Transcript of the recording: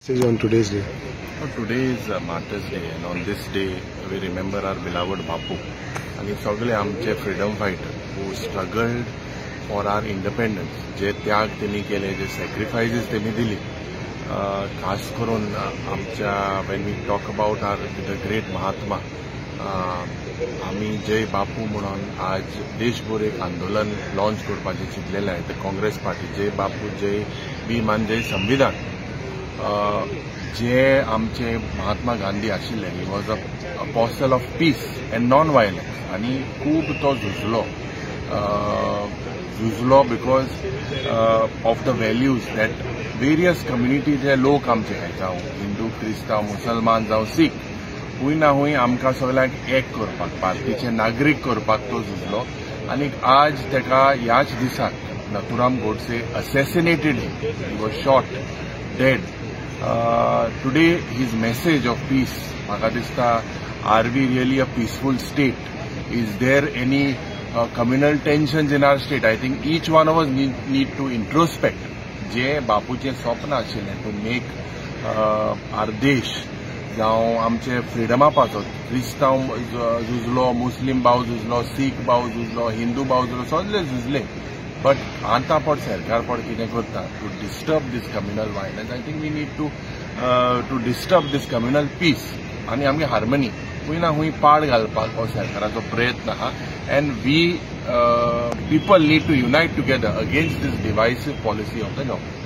Is on today's day. Today is Martyrs Day, and on this day we remember our beloved Bapu and सगळे आमचे freedom fighter who struggled for our independence. जे त्याग त्यांनी केले, जे sacrifices त्यांनी दिली, खास करून आमच्या when we talk about the great महात्मा, आम्ही जय बापू म्हणून आज देशभर एक आंदोलन लॉन्च करपाचें चिंतलेलें आहे. काँग्रेस पार्टी जय बापू जय भीमान जय संविधान. जे आमचे महात्मा गांधी आशिल्ले, he was a apostle of peace and non violence, आनी खूब तो झुजलो because of the values that various community जे लोक आमचे जावं हिंदू क्रिस्तांव मुसलमान जावं सीख, खूंय ना खूंय आमकां सगळ्यांक एक करपाक, भारतीचे नागरीक करपाक तो झुजलो. आनी आज तेका ह्याच दिसाक Nathuram Godse assassinated him, he was shot dead. Today his message of peace, म्हाका दिसता, are we really a peaceful state? Is there any communal tensions in our state? I think each one of us need to introspect. जे बापूचे स्वप्न आशिल्लें to make our देश जावं आमचे फ्रिडमा पासत क्रिस्तांव झुजलो, Muslim भाव झुजलो, सीख भाव झुजलो, हिंदू भाव झुजलो, सगळे झुजले. बट आतां पण सरकार पण कितें करता to disturb this communal violence. I think we need to disturb this communal peace आनी आमगे हार्मनी खूंय ना खूंय पाड घालपाक हो सरकाराचो प्रयत्न आहा. And we people need to unite together against these divisive policy of the government.